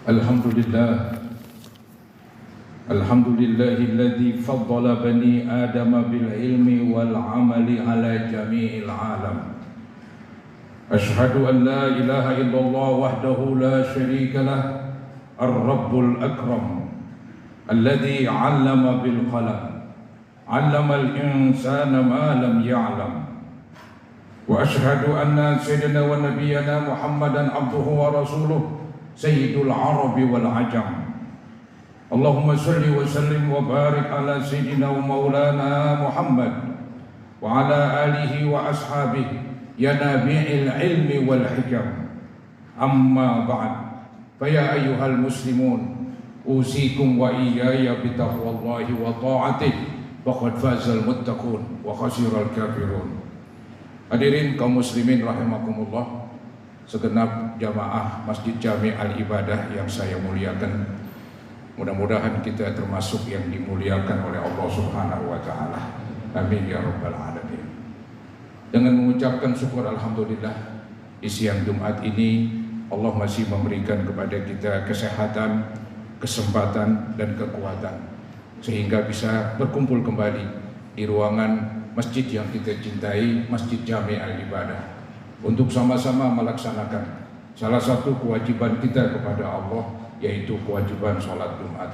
Alhamdulillah, Alhamdulillahilladzi faddala bani Adam bil ilmi wal amali ala jami'il alam. Ashhadu an la ilaha illallah wahdahu la syarika lah, ar-rabbul akram, alladzi 'allama bil qalam, 'allama al-insana ma lam ya'lam. Wa ashhadu anna sayyidina wa nabiyyana Muhammadan abduhu wa rasuluh, sayyidul arabi wal ajam. Allahumma salli wa sallim wa barik ala sayyidina wa maulana Muhammad wa ala alihi wa ashabihi ya nabi'il ilmi wal hikam. Amma ba'd, faya ayyuhal muslimun, usikum wa iyaya bitaqwallahi wa ta'atihi, faqad fazal muttaqun wa khasiral kafirun. Hadirin kaum muslimin rahimakumullah, segenap jamaah Masjid Jami' Al-Ibadah yang saya muliakan, mudah-mudahan kita termasuk yang dimuliakan oleh Allah Subhanahu wa Ta'ala. Amin ya rabbal alamin. Dengan mengucapkan syukur alhamdulillah, di siang Jumat ini Allah masih memberikan kepada kita kesehatan, kesempatan dan kekuatan sehingga bisa berkumpul kembali di ruangan masjid yang kita cintai, Masjid Jami' Al-Ibadah, untuk sama-sama melaksanakan salah satu kewajiban kita kepada Allah, yaitu kewajiban sholat Jumat.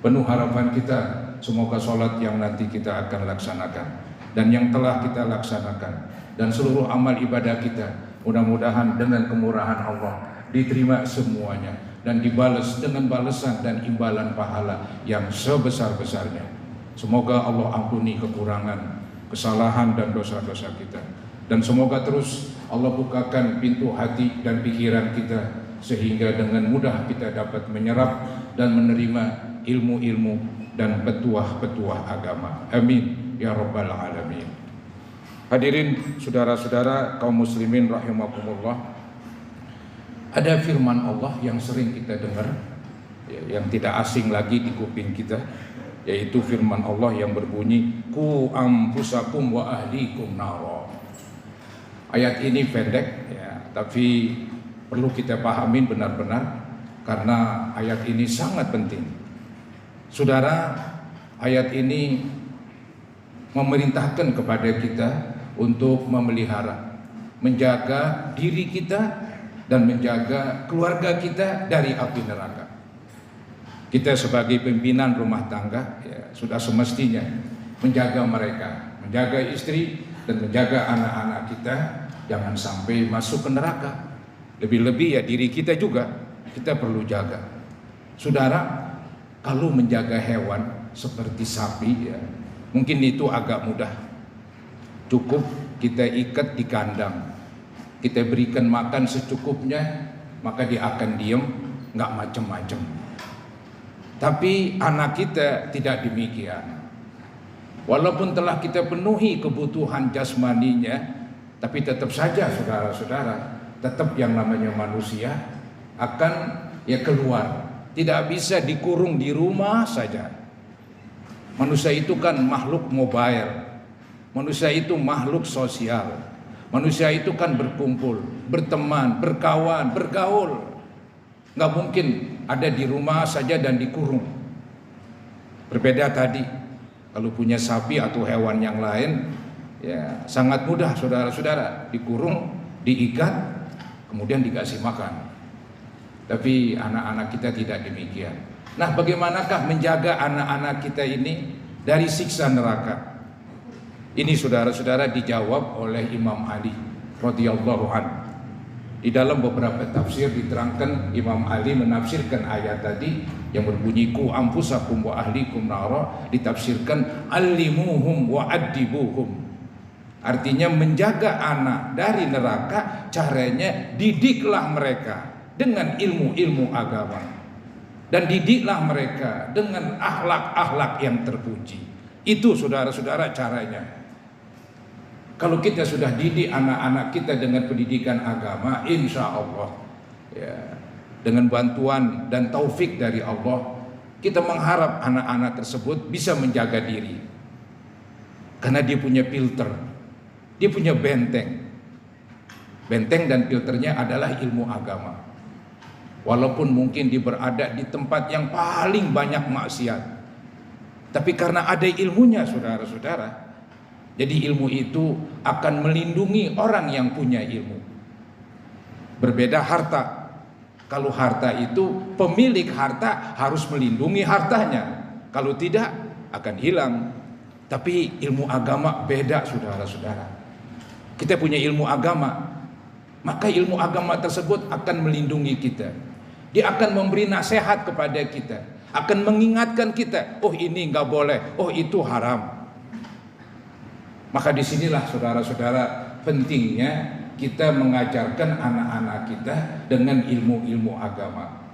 Penuh harapan kita semoga sholat yang nanti kita akan laksanakan dan yang telah kita laksanakan dan seluruh amal ibadah kita, mudah-mudahan dengan kemurahan Allah diterima semuanya dan dibalas dengan balasan dan imbalan pahala yang sebesar-besarnya. Semoga Allah ampuni kekurangan, kesalahan dan dosa-dosa kita, dan semoga terus Allah bukakan pintu hati dan pikiran kita sehingga dengan mudah kita dapat menyerap dan menerima ilmu-ilmu dan petuah-petuah agama. Amin ya rabbal alamin. Hadirin saudara-saudara kaum muslimin rahimakumullah, ada firman Allah yang sering kita dengar, yang tidak asing lagi di kuping kita, yaitu firman Allah yang berbunyi, ku ampusakum wa ahlikum naro. Ayat ini pendek ya, tapi perlu kita pahamin benar-benar karena ayat ini sangat penting. Saudara, ayat ini memerintahkan kepada kita untuk memelihara, menjaga diri kita dan menjaga keluarga kita dari api neraka. Kita sebagai pimpinan rumah tangga ya, sudah semestinya menjaga mereka, menjaga istri dan menjaga anak-anak kita jangan sampai masuk ke neraka. Lebih-lebih ya diri kita juga kita perlu jaga. Saudara, kalau menjaga hewan seperti sapi ya, mungkin itu agak mudah. Cukup kita ikat di kandang, kita berikan makan secukupnya, maka dia akan diem, nggak macem-macem. Tapi anak kita tidak demikian. Walaupun telah kita penuhi kebutuhan jasmaninya, tapi tetap saja saudara-saudara, tetap yang namanya manusia akan ya keluar. Tidak bisa dikurung di rumah saja. Manusia itu kan makhluk mobile. Manusia itu makhluk sosial. Manusia itu kan berkumpul, berteman, berkawan, bergaul. Nggak mungkin ada di rumah saja dan dikurung. Berbeda tadi, kalau punya sapi atau hewan yang lain, ya sangat mudah saudara-saudara, dikurung, diikat, kemudian dikasih makan. Tapi anak-anak kita tidak demikian. Nah, bagaimanakah menjaga anak-anak kita ini dari siksa neraka? Ini saudara-saudara dijawab oleh Imam Ali radhiyallahu anhu. Di dalam beberapa tafsir diterangkan Imam Ali menafsirkan ayat tadi yang berbunyi ku ampusakum wa ahlikum nara, ditafsirkan allimuhum wa addibuhum. Artinya menjaga anak dari neraka, caranya didiklah mereka dengan ilmu-ilmu agama dan didiklah mereka dengan akhlak-akhlak yang terpuji. Itu saudara-saudara caranya. Kalau kita sudah didik anak-anak kita dengan pendidikan agama, insya Allah ya, dengan bantuan dan taufik dari Allah, kita mengharap anak-anak tersebut bisa menjaga diri karena dia punya filter, dia punya benteng. Benteng dan filternya adalah ilmu agama. Walaupun mungkin dia berada di tempat yang paling banyak maksiat, tapi karena ada ilmunya, saudara-saudara, jadi ilmu itu akan melindungi orang yang punya ilmu. Berbeda harta. Kalau harta itu, pemilik harta harus melindungi hartanya. Kalau tidak, akan hilang. Tapi ilmu agama beda, saudara-saudara. Kita punya ilmu agama, maka ilmu agama tersebut akan melindungi kita. Dia akan memberi nasihat kepada kita, akan mengingatkan kita, oh ini nggak boleh, oh itu haram. Maka disinilah saudara-saudara pentingnya kita mengajarkan anak-anak kita dengan ilmu-ilmu agama.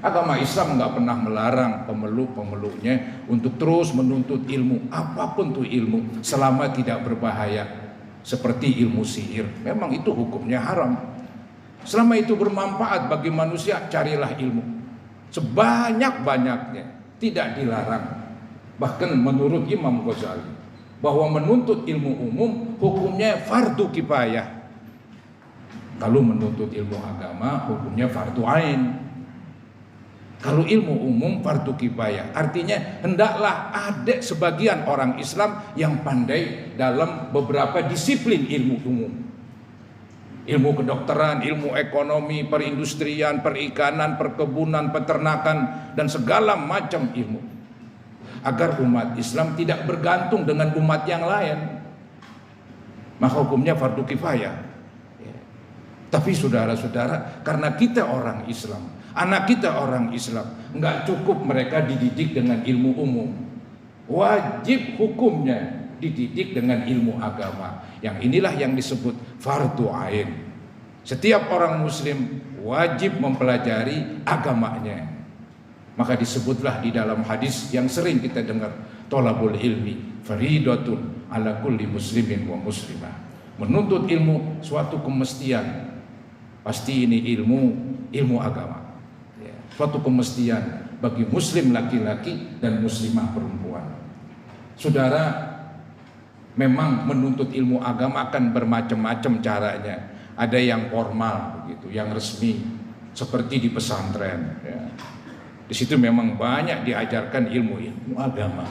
Agama Islam nggak pernah melarang pemeluk-pemeluknya untuk terus menuntut ilmu, apapun tuh ilmu, selama tidak berbahaya. Seperti ilmu sihir, memang itu hukumnya haram. Selama itu bermanfaat bagi manusia, carilah ilmu sebanyak-banyaknya, tidak dilarang. Bahkan menurut Imam Ghazali, bahwa menuntut ilmu umum hukumnya fardu kifayah. Kalau menuntut ilmu agama hukumnya fardu ain. Kalau ilmu umum fardu kifayah, artinya hendaklah ada sebagian orang Islam yang pandai dalam beberapa disiplin ilmu umum. Ilmu kedokteran, ilmu ekonomi, perindustrian, perikanan, perkebunan, peternakan, dan segala macam ilmu. Agar umat Islam tidak bergantung dengan umat yang lain. Maka hukumnya fardu kifayah. Tapi saudara-saudara, karena kita orang Islam, anak kita orang Islam, nggak cukup mereka dididik dengan ilmu umum. Wajib hukumnya dididik dengan ilmu agama. Yang inilah yang disebut fardu ain. Setiap orang muslim wajib mempelajari agamanya. Maka disebutlah di dalam hadis yang sering kita dengar, thalabul ilmi faridatun ala kulli muslimin wa muslimah. Menuntut ilmu suatu kemestian. Pasti ini ilmu agama. Suatu kemestian bagi muslim laki-laki dan muslimah perempuan. Saudara, memang menuntut ilmu agama akan bermacam-macam caranya. Ada yang formal begitu, yang resmi, seperti di pesantren. Ya. Di situ memang banyak diajarkan ilmu agama.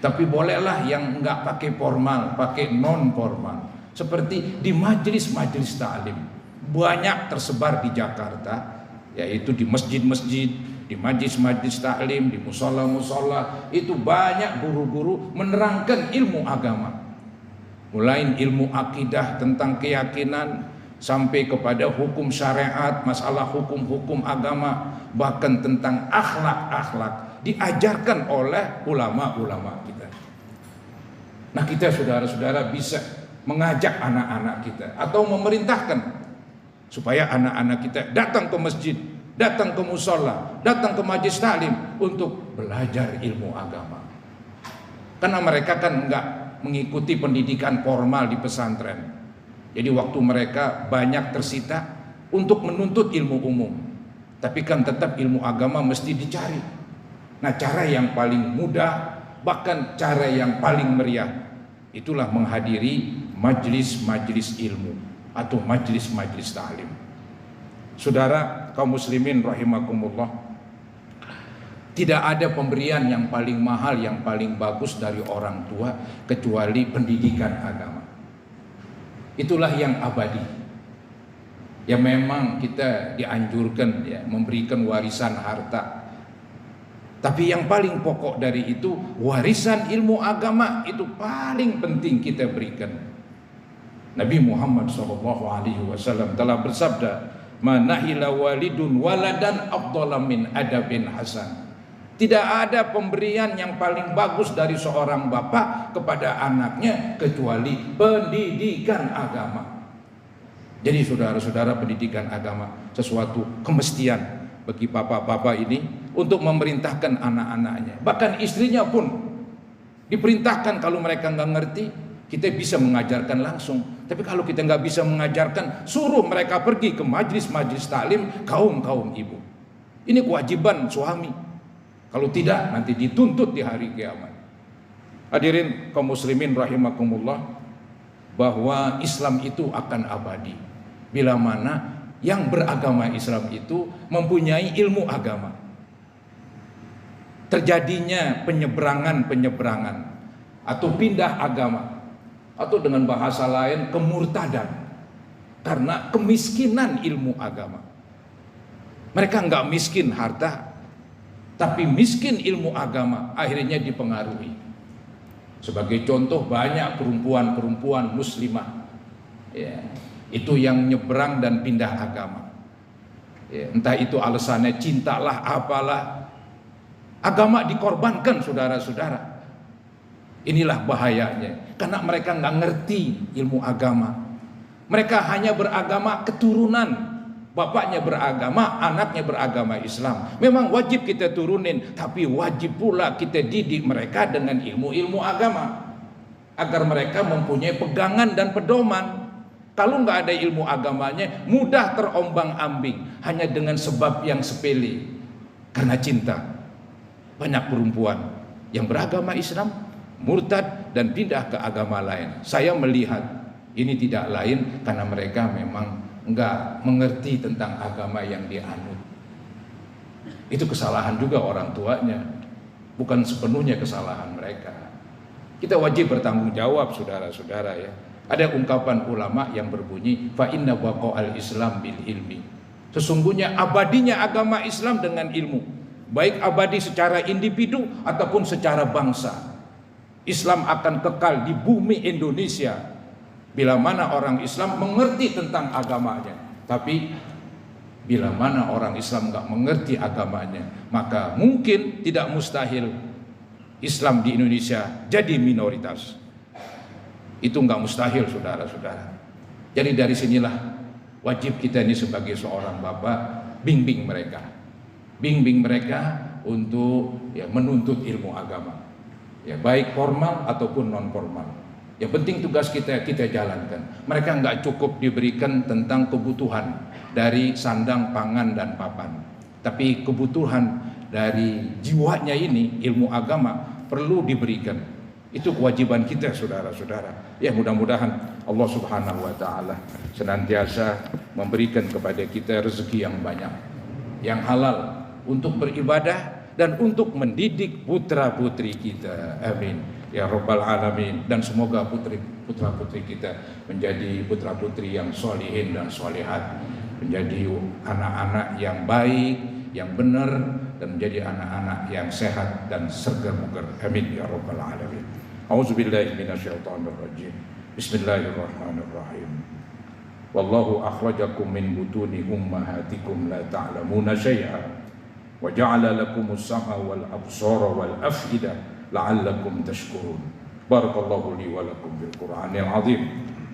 Tapi bolehlah yang enggak pakai formal, pakai non formal. Seperti di majelis-majelis ta'lim. Banyak tersebar di Jakarta, yaitu di masjid-masjid, di majelis-majelis taklim, di musola-musola, itu banyak guru-guru menerangkan ilmu agama. Mulai ilmu akidah tentang keyakinan, sampai kepada hukum syariat, masalah hukum-hukum agama, bahkan tentang akhlak-akhlak diajarkan oleh ulama-ulama kita. Nah, kita saudara-saudara bisa mengajak anak-anak kita atau memerintahkan supaya anak-anak kita datang ke masjid, datang ke musola, datang ke majelis taklim untuk belajar ilmu agama. Karena mereka kan enggak mengikuti pendidikan formal di pesantren. Jadi waktu mereka banyak tersita untuk menuntut ilmu umum. Tapi kan tetap ilmu agama mesti dicari. Nah, cara yang paling mudah, bahkan cara yang paling meriah, itulah menghadiri majelis-majelis ilmu atau majelis-majelis ta'lim. Saudara kaum muslimin rahimakumullah, tidak ada pemberian yang paling mahal, yang paling bagus dari orang tua kecuali pendidikan agama. Itulah yang abadi. Ya memang kita dianjurkan ya memberikan warisan harta. Tapi yang paling pokok dari itu, warisan ilmu agama itu paling penting kita berikan. Nabi Muhammad SAW telah bersabda, "Manahila walidun waladan afdala min adabin hasan." Tidak ada pemberian yang paling bagus dari seorang bapak kepada anaknya kecuali pendidikan agama. Jadi saudara-saudara, pendidikan agama sesuatu kemestian bagi bapak-bapak ini untuk memerintahkan anak-anaknya. Bahkan istrinya pun diperintahkan, kalau mereka nggak ngerti, kita bisa mengajarkan langsung. Tapi kalau kita nggak bisa mengajarkan, suruh mereka pergi ke majelis-majelis taklim kaum ibu. Ini kewajiban suami. Kalau tidak, nanti dituntut di hari kiamat. Hadirin kaum muslimin rahimakumullah, bahwa Islam itu akan abadi bila mana yang beragama Islam itu mempunyai ilmu agama. Terjadinya penyeberangan atau pindah agama, atau dengan bahasa lain kemurtadan, karena kemiskinan ilmu agama. Mereka nggak miskin harta, tapi miskin ilmu agama, akhirnya dipengaruhi. Sebagai contoh, banyak perempuan muslimah, ya, itu yang nyebrang dan pindah agama, ya, entah itu alasannya cintalah apalah, agama dikorbankan, saudara-saudara. Inilah bahayanya, karena mereka nggak ngerti ilmu agama. Mereka hanya beragama keturunan, bapaknya beragama, anaknya beragama Islam. Memang wajib kita turunin, tapi wajib pula kita didik mereka dengan ilmu-ilmu agama, agar mereka mempunyai pegangan dan pedoman. Kalau nggak ada ilmu agamanya, mudah terombang-ambing hanya dengan sebab yang sepele, karena cinta. Banyak perempuan yang beragama Islam murtad dan pindah ke agama lain. Saya melihat ini tidak lain karena mereka memang enggak mengerti tentang agama yang dianut. Itu kesalahan juga orang tuanya, bukan sepenuhnya kesalahan mereka. Kita wajib bertanggung jawab, saudara-saudara, ya. Ada ungkapan ulama yang berbunyi, fa inna waqa'al Islam bil ilmi. Sesungguhnya abadinya agama Islam dengan ilmu, baik abadi secara individu ataupun secara bangsa. Islam akan kekal di bumi Indonesia bila mana orang Islam mengerti tentang agamanya. Tapi bila mana orang Islam nggak mengerti agamanya, maka mungkin tidak mustahil Islam di Indonesia jadi minoritas. Itu nggak mustahil, saudara-saudara. Jadi dari sinilah wajib kita ini sebagai seorang bapak bimbing mereka untuk ya, menuntut ilmu agama, ya, baik formal ataupun non formal. Yang penting tugas kita jalankan. Mereka nggak cukup diberikan tentang kebutuhan dari sandang, pangan, dan papan, tapi kebutuhan dari jiwanya ini, ilmu agama, perlu diberikan. Itu kewajiban kita, saudara-saudara. Ya, mudah-mudahan Allah Subhanahu wa Ta'ala senantiasa memberikan kepada kita rezeki yang banyak, yang halal, untuk beribadah dan untuk mendidik putra-putri kita. Amin ya Rabbal Alamin. Dan semoga putra-putri kita menjadi putra-putri yang solihin dan solihat, menjadi anak-anak yang baik, yang benar, dan menjadi anak-anak yang sehat dan segar-bugar. Amin ya Rabbal Alamin. A'udzubillahi minasyaitonirrajim. Bismillahirrahmanirrahim. Wallahu akhrajakum min butuni ummahatikum la ta'lamuna syai'a wa ja'ala lakumus sam'a wal absara wal af'ida la'allakum tashkurun. Barakallahu li wa lakum bil Qur'anil azim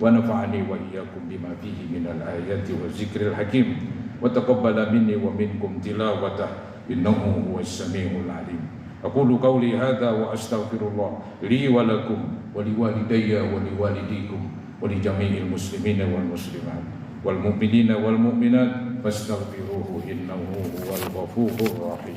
wa nafa'ani wa iyyakum bima fihi minal ayati wa zikril hakim wa taqabbala minni wa minkum tilawatahu innahu huwas samiul alim. Aqulu qawli hadza wa astaghfirullah li wa lakum wa liwalidayya wa liwalidikum wa li jami'il muslimina wal muslimat wal mu'minina wal mu'minat fastaghfiruhu innahu huwal ghafurur rahim.